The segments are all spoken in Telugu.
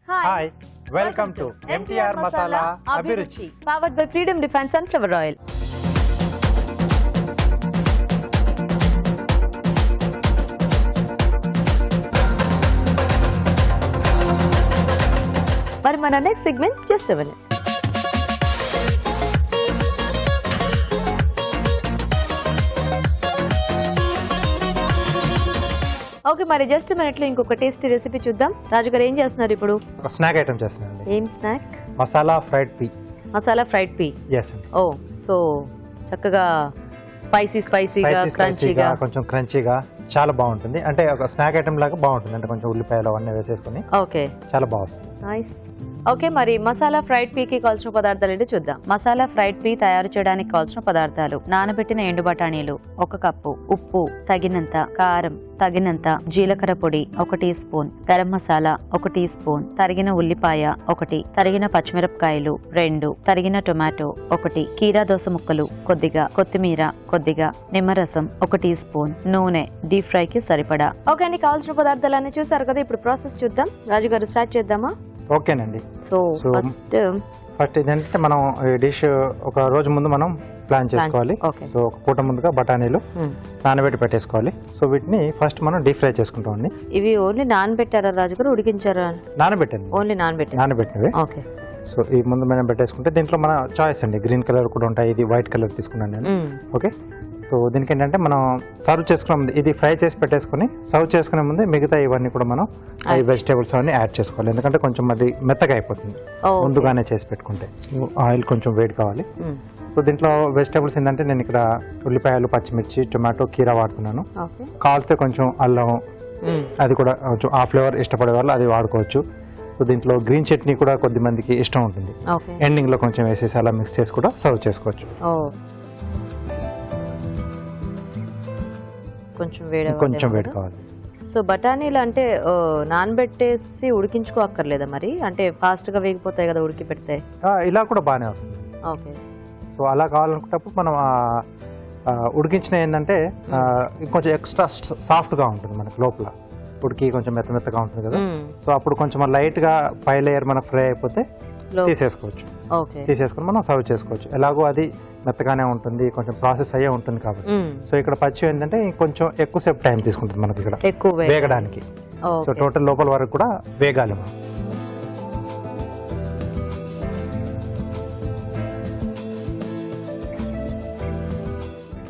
Hi, welcome to MTR Masala Abhiruchi, powered by Freedom Defense Sunflower Oil. మరి మన next segment just a minute. Okay, మరి జస్ట్ మినిట్ లో ఇంకొక టేస్టీ రెసిపీ చూద్దాం. రాజు గారు ఏం చేస్తున్నారు ఇప్పుడు? ఒక స్నాక్ ఐటమ్ చేస్తున్నాను. ఏం snack? Masala fried P. Masala fried P. yes ఓ, సో చక్కగా స్పైసీగా క్రంచీగా, కొంచెం క్రంచీగా చాలా బాగుంటుంది. అంటే ఒక స్నాక్ ఐటమ్ లాగా బాగుంటుంది. అంటే కొంచెం ఉల్లిపాయలు అవన్నీ వేసేసుకుని ఓకే, చాలా బాగుంది. నైస్. ఓకే, మరి మసాలా ఫ్రైడ్ పీకి కావాల్సిన పదార్థాలు ఏంటో చూద్దాం. మసాలా ఫ్రైడ్ పీ తయారు చేయడానికి కావాల్సిన పదార్థాలు: నానబెట్టిన ఎండు బఠానీలు 1 కప్పు, ఉప్పు తగినంత, కారం తగినంత, జీలకర్ర పొడి 1 teaspoon, garam masala 1 teaspoon, తరిగిన ఉల్లిపాయ 1, తరిగిన పచ్చిమిరపకాయలు 2, తరిగిన టొమాటో 1, కీరా దోస ముక్కలు కొద్దిగా, కొత్తిమీర కొద్దిగా, నిమ్మరసం 1 టీ స్పూన్, నూనె డీప్ ఫ్రై కి సరిపడా. ఓకే అండి, కావాల్సిన పదార్థాలన్నీ చూసారు కదా. ఇప్పుడు ప్రాసెస్ చూద్దాం. రాజు గారు స్టార్ట్ చేద్దామా? ఓకేనండి. సో ఫస్ట్ ఏంటంటే మనం ఈ డిష్ ఒక రోజు ముందు మనం ప్లాన్ చేసుకోవాలి. సో ఒక పూట ముందుగా బఠానీలు నానబెట్టి పెట్టేసుకోవాలి. సో వీటిని ఫస్ట్ మనం డీప్ ఫ్రై చేసుకుంటామండి. ఇవి ఓన్లీ నానబెట్టారా రాజు గారు, ఉడికించారా? నానబెట్టండి, ఓన్లీ నానబెట్టినవి. ఓకే. సో ఈ ముందు మనం పెట్టేసుకుంటే దీంట్లో మన చాయిస్ అండి, గ్రీన్ కలర్ కూడా ఉంటాయి. ఇది వైట్ కలర్ తీసుకున్నాను నేను. ఓకే, సో దీనికి ఏంటంటే మనం సర్వ్ చేసుకునే ముందు ఇది ఫ్రై చేసి పెట్టేసుకుని సర్వ్ చేసుకునే ముందు మిగతా ఇవన్నీ కూడా మనం ఈ వెజిటేబుల్స్ అవన్నీ యాడ్ చేసుకోవాలి. ఎందుకంటే కొంచెం అది మెత్తగా అయిపోతుంది ముందుగానే చేసి పెట్టుకుంటే. సో ఆయిల్ కొంచెం వేడి కావాలి. సో దీంట్లో వెజిటేబుల్స్ ఏంటంటే నేను ఇక్కడ ఉల్లిపాయలు, పచ్చిమిర్చి, టొమాటో, కీరా వాడుతున్నాను. కావాలితే కొంచెం అల్లం, అది కూడా కొంచెం ఆ ఫ్లేవర్ ఇష్టపడే వాళ్ళు అది వాడుకోవచ్చు. సో దీంట్లో గ్రీన్ చట్నీ కూడా కొద్ది మందికి ఇష్టం ఉంటుంది. ఎండింగ్ లో కొంచెం వేసేసి అలా మిక్స్ చేసి కూడా సర్వ్ చేసుకోవచ్చు. కొంచెం వేడి కావాలి. సో బఠానీలు అంటే నానబెట్టేసి ఉడికించుకోక్కర్లేదా మరి? అంటే ఫాస్ట్ గా వేగిపోతాయి కదా ఉడికి పెడితే? ఇలా కూడా బాగానే వస్తుంది. ఓకే, సో అలా కావాలనుకున్నప్పుడు మనం ఉడికించిన ఏంటంటే కొంచెం ఎక్స్ట్రా సాఫ్ట్ గా ఉంటుంది మనకి, లోపల ఉడికి కొంచెం మెత్తగా ఉంటుంది కదా. సో అప్పుడు కొంచెం లైట్ గా పై లేయర్ మనకు ఫ్రై అయిపోతే తీసేసుకోవచ్చు. తీసేసుకుని మనం సర్వ్ చేసుకోవచ్చు. ఎలాగో అది మెత్తగానే ఉంటుంది, కొంచెం ప్రాసెస్ అయ్యే ఉంటుంది కాబట్టి. సో ఇక్కడ పచ్చి ఏంటంటే కొంచెం ఎక్కువసేపు టైం తీసుకుంటుంది మనకి ఇక్కడ వేగడానికి. సో టోటల్ లోపల వరకు కూడా వేగాలి మనం.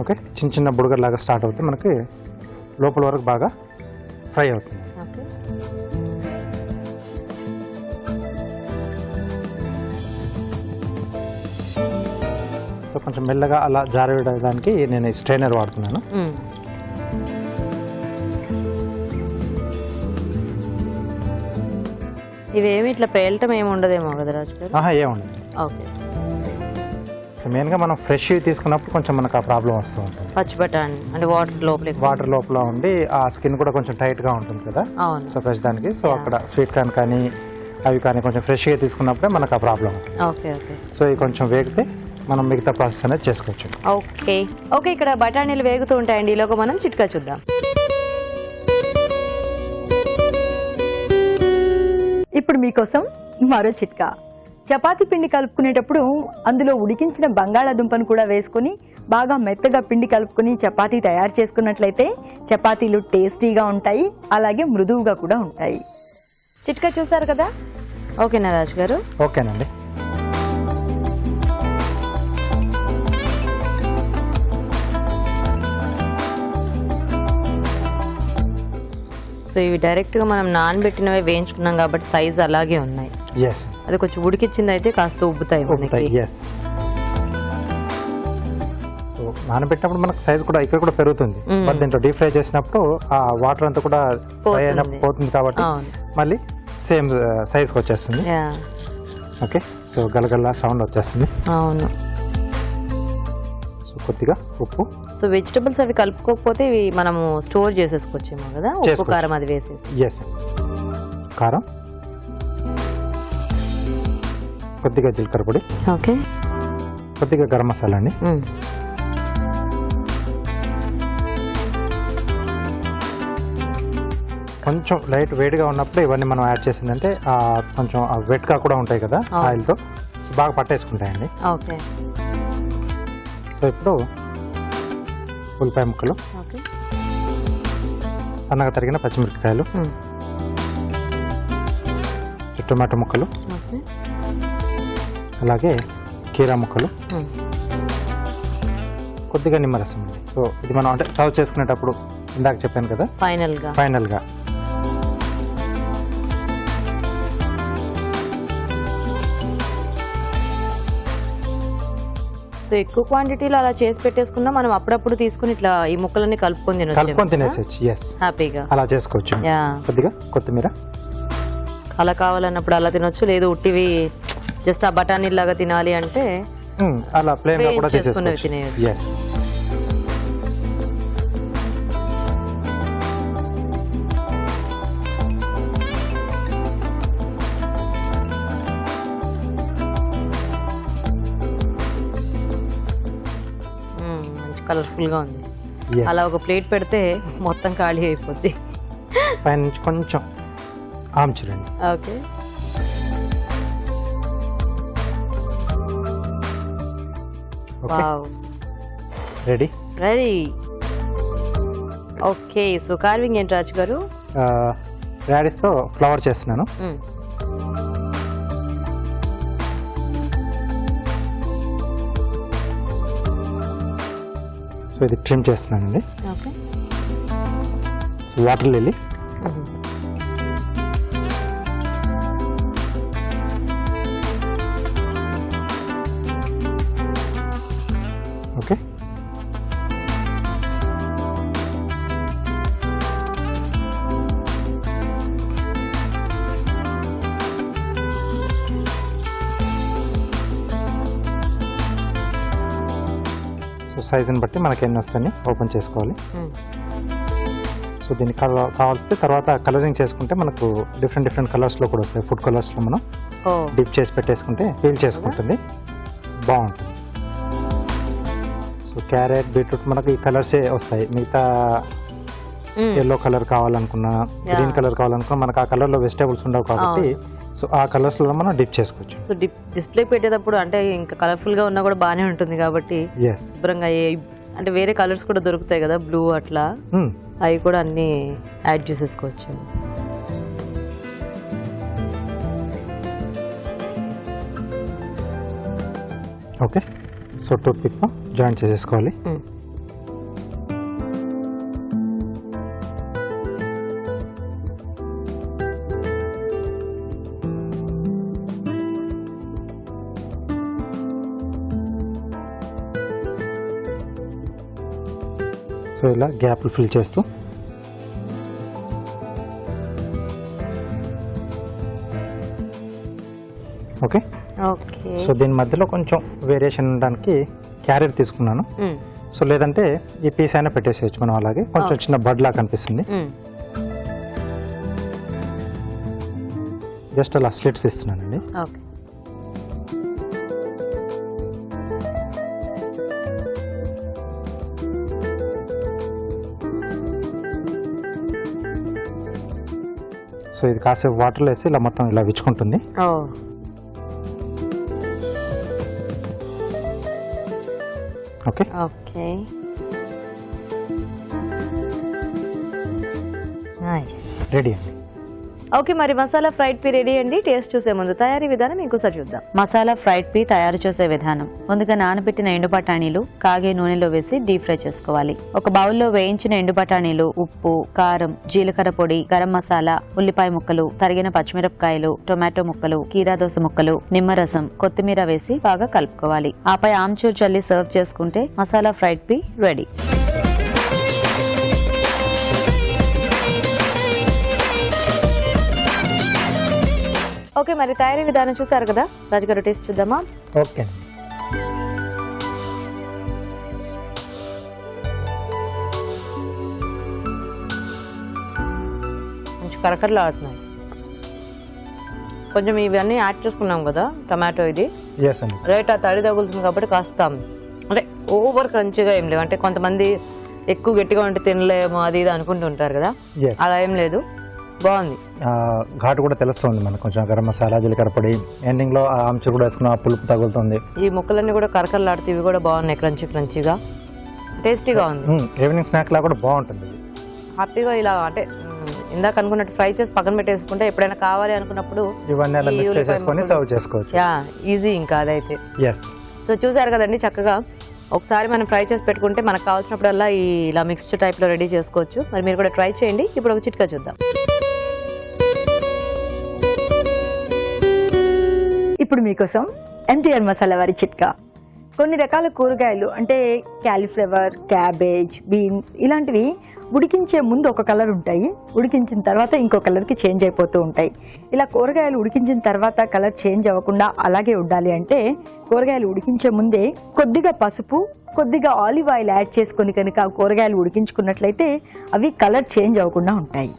ఓకే, చిన్న బుడగర్ లాగా స్టార్ట్ అవుతుంది మనకి, లోపల వరకు బాగా ఫ్రై అవుతుంది. సో కొంచెం మెల్లగా అలా జారవేయడానికి నేను స్ట్రైనర్ వాడుతున్నాను. ఇవేమి ఇట్లా పేలటం ఏమి ఉండదేమో కదా రాజు గారు? ఏముండదు. ఓకే. సో మెయిన్గా మనం ఫ్రెష్ తీసుకున్నప్పుడు కొంచెం మనకు ఆ ప్రాబ్లం వస్తూ ఉంటుంది. పచ్చి బఠానీ అంటే వాటర్ లోపల ఉండి ఆ స్కిన్ కూడా కొంచెం టైట్గా ఉంటుంది కదా. సో ఫ్రెష్ దానికి. సో అక్కడ స్వీట్ కార్న్ కానీ అవి కానీ కొంచెం ఫ్రెష్గా తీసుకున్నప్పుడే మనకు ఆ ప్రాబ్లం. సో ఇవి కొంచెం వేగితే మనం మిగతా ప్రాసెస్ అనేది చేసుకోవచ్చు. ఓకే ఓకే, ఇక్కడ బఠానీలు వేగుతూ ఉంటాయండి. ఈలోగా మనం చిట్కా చూద్దాం. ఇప్పుడు మీకోసం మరో చిట్కా. చపాతీ పిండి కలుపుకునేటప్పుడు అందులో ఉడికించిన బంగాళాదుంపను కూడా వేసుకుని బాగా మెత్తగా పిండి కలుపుకుని చపాతీ తయారు చేసుకున్నట్లయితే చపాతీలు టేస్టీగా ఉంటాయి, అలాగే మృదువుగా కూడా ఉంటాయి. చిట్కా చూసారు కదా? ఓకేనా రాజు గారు? ఓకేనండి. సో ఇవి డైరెక్ట్ గా మనం నానబెట్టినవే వేయించుకున్నాం కాబట్టి సైజ్ అలాగే ఉన్నాయి. అది కొంచెం ఉడికిచ్చింది అయితే కాస్త ఉబ్బుతాయి. సో నానబెట్టినప్పుడు మనకు సైజ్ కూడా ఇక్కడ కూడా పెరుగుతుంది. బట్ దీంట్లో డీప్ ఫ్రై చేసినప్పుడు ఆ వాటర్ అంతా కూడా పోతుంది కాబట్టి మళ్ళీ సేమ్ సైజ్కి వచ్చేస్తుంది. ఓకే, సో గలగల్లా సౌండ్ వచ్చేస్తుంది. అవును. సో కొద్దిగా ఉప్పు. సో వెజిటబుల్స్ అవి కలుపుకోకపోతే ఇవి మనము స్టోర్ చేసేసుకోవచ్చేమో కదా, ఉప్పు కారం అది వేసేసి. కారం, కొద్దిగా జీలకర్ర పొడి, ఓకే, కొద్దిగా గరం మసాలా అండి, కొంచెం లైట్ వేడిగా ఉన్నప్పుడు ఇవన్నీ మనం యాడ్ చేసిందంటే కొంచెం వెట్గా కూడా ఉంటాయి కదా ఆయిల్తో, బాగా పట్టేసుకుంటాయండి. ఓకే. సో ఇప్పుడు ఉల్లిపాయ ముక్కలు, ఓకే, సన్నగా తరిగిన పచ్చిమిరపకాయలు, టొమాటో ముక్కలు, ఓకే, అలాగే కీరా ముక్కలు, కొద్దిగా నిమ్మరసం అండి. సో ఇది మనం అంటే సర్వ్ చేసుకునేటప్పుడు ఇందాక చెప్పాను కదా ఫైనల్గా సో ఎక్కువ క్వాంటిటీలో అలా చేసి పెట్టేసుకున్నా మనం అప్పుడప్పుడు తీసుకుని ఇట్లా ఈ ముక్కలన్నీ కలుపుకొని తినేసేయచ్చు. ఎస్, హ్యాపీగా అలా చేసుకోవచ్చు. కొద్దిగా కొత్తిమీర అలా కావాలన్నప్పుడు అలా తినొచ్చు, లేదు ఉట్టివి జస్ట్ ఆ బఠానీ లాగా తినాలి అంటే అలా ప్లేన్ గా కూడా చేసుకునేవి తినేయచ్చు. ఎస్. మంచి కలర్ఫుల్ గా ఉంది. అలా ఒక ప్లేట్ పెడితే మొత్తం ఖాళీ అయిపోద్ది. పైన నుంచి కొంచెం ఆమ్చురండి. Okay, wow, ready. Okay. So carving ఏంటి రాజు గారు? రాడిష్ తో ఫ్లవర్ చేస్తున్నాను. సో ఇది ట్రిమ్ చేస్తున్నానండి. Okay. Water lily, okay, so సైజుని బట్టి మనకి ఎన్ని వస్తాయని ఓపెన్ చేసుకోవాలి. సో దీనికి కావాల్సి తర్వాత కలరింగ్ చేసుకుంటే మనకు డిఫరెంట్ కలర్స్లో కూడా వస్తాయి. ఫుడ్ కలర్స్లో మనం డిప్ చేసి పెట్టేసుకుంటే ఫీల్ చేసుకుంటుంది, బాగుంటుంది. సో క్యారెట్, బీట్రూట్ మనకు ఈ కలర్సే వస్తాయి. మిగతా ఎల్లో కలర్ కావాలనుకున్నా, గ్రీన్ కలర్ కావాలనుకున్నా మనకు ఆ కలర్లో వెజిటేబుల్స్ ఉండవు కాబట్టి సో ఆ కలర్స్లో మనం డిప్ చేసుకోవచ్చు. సో డిస్ప్లే పెట్టేటప్పుడు అంటే ఇంకా కలర్ఫుల్గా ఉన్నా కూడా బాగానే ఉంటుంది కాబట్టి శుభ్రంగా అంటే వేరే కలర్స్ కూడా దొరుకుతాయి కదా, బ్లూ అట్లా, అవి కూడా అన్ని యాడ్ చేసేసుకోవచ్చు. Okay. So toothpick joint చేసేసుకోవాలి. సో ఇలా గ్యాప్లు ఫిల్ చేస్తూ ఓకే. సో దీని మధ్యలో కొంచెం వేరియేషన్ ఉండడానికి క్యారెట్ తీసుకున్నాను. సో లేదంటే ఈ పీస్ అయినా పెట్టేసేయచ్చు మనం, అలాగే కొంచెం చిన్న బడ్ లా కనిపిస్తుంది. జస్ట్ అలా స్లిట్స్ ఇస్తున్నానండి. సో ఇది కాసేపు వాటర్లో వేసి ఇలా మొత్తం ఇలా విచ్చుకుంటుంది. Okay. Okay, nice, ready. Okay, మరి మసాలా ఫ్రైడ్ పీ రెడీ అండి. టేస్ట్ చూసే ముందు తయారీ విధానం ఇంకోసారి చూద్దాం. మసాలా ఫ్రైడ్ పీ తయారు చేసే విధానం: ముందుగా నానబెట్టిన ఎండు బఠానీలు కాగే నూనెలో వేసి డీప్ ఫ్రై చేసుకోవాలి. ఒక బౌల్లో వేయించిన ఎండు బఠానీలు, ఉప్పు, కారం, జీలకర్ర పొడి, గరం మసాలా, ఉల్లిపాయ ముక్కలు, తరిగిన పచ్చిమిరపకాయలు, టొమాటో ముక్కలు, కీరా దోస ముక్కలు, నిమ్మరసం, కొత్తిమీర వేసి బాగా కలుపుకోవాలి. ఆపై ఆమ్చూర్ చల్లి సర్వ్ చేసుకుంటే masala fried pea ready. Okay, మరి తయారీ విధానం చూసారు కదా, రాజుగారు టేస్ట్ చూద్దామా? ఓకే. మంచి కరకరలు ఆడుతున్నాయి. కొంచెం ఇవన్నీ యాడ్ చేసుకున్నాం కదా, టమాటో ఇది రైట్, ఆ తడి తగులుతుంది కాబట్టి కాస్త అంటే ఓవర్ క్రంచిగా ఏం లేవు. అంటే కొంతమంది ఎక్కువ గట్టిగా ఉంటే తినలేము అది ఇది అనుకుంటూ ఉంటారు కదా, అలా ఏం లేదు. బాగుంది. ఘాటు కూడా తెలుస్తుంది మనకు, కొంచెం గరం మసాలా, జీలకర్ర పొడి, ఎండింగ్ లో ఆమ్చూర్ కూడా వేసుకున్న పులుపు తగులుతుంది. ఈ ముక్కలన్నీ కూడా కరకరలాడుతూ ఇవి కూడా బాగున్నాయి, క్రంచీగా టేస్టీగా ఉంది. ఈవినింగ్ స్నాక్ లా కూడా బాగుంటుంది. హ్యాపీగా ఇలా అంటే ఇందాక అనుకున్నట్టు ఫ్రై చేసి పక్కన పెట్టేసుకుంటే ఎప్పుడైనా కావాలి అనుకున్నప్పుడు ఇవన్నీ అలా మిక్స్ చేసేసుకొని సర్వ్ చేసుకోవచ్చు. యా ఈజీ ఇంకా అదైతే. ఎస్. సో చూసారు కదండి, చక్కగా ఒకసారి మనం ఫ్రై చేసి పెట్టుకుంటే మనకు కావాల్సినప్పుడల్లా ఇలా మిక్స్డ్ టైప్లో రెడీ చేసుకోవచ్చు. మరి మీరు కూడా ట్రై చేయండి. ఇప్పుడు ఒక చిట్కా చూద్దాం. ఇప్పుడు మీకోసం ఎన్టీఆర్ మసాలా వారి చిట్కా. కొన్ని రకాల కూరగాయలు అంటే క్యాలీఫ్లవర్, క్యాబేజ్, బీన్స్ ఇలాంటివి ఉడికించే ముందు ఒక కలర్ ఉంటాయి, ఉడికించిన తర్వాత ఇంకో కలర్కి చేంజ్ అయిపోతూ ఉంటాయి. ఇలా కూరగాయలు ఉడికించిన తర్వాత కలర్ చేంజ్ అవ్వకుండా అలాగే ఉండాలి అంటే కూరగాయలు ఉడికించే ముందే కొద్దిగా పసుపు, కొద్దిగా ఆలివ్ ఆయిల్ యాడ్ చేసుకొని కనుక కూరగాయలు ఉడికించుకున్నట్లయితే అవి కలర్ చేంజ్ అవ్వకుండా ఉంటాయి.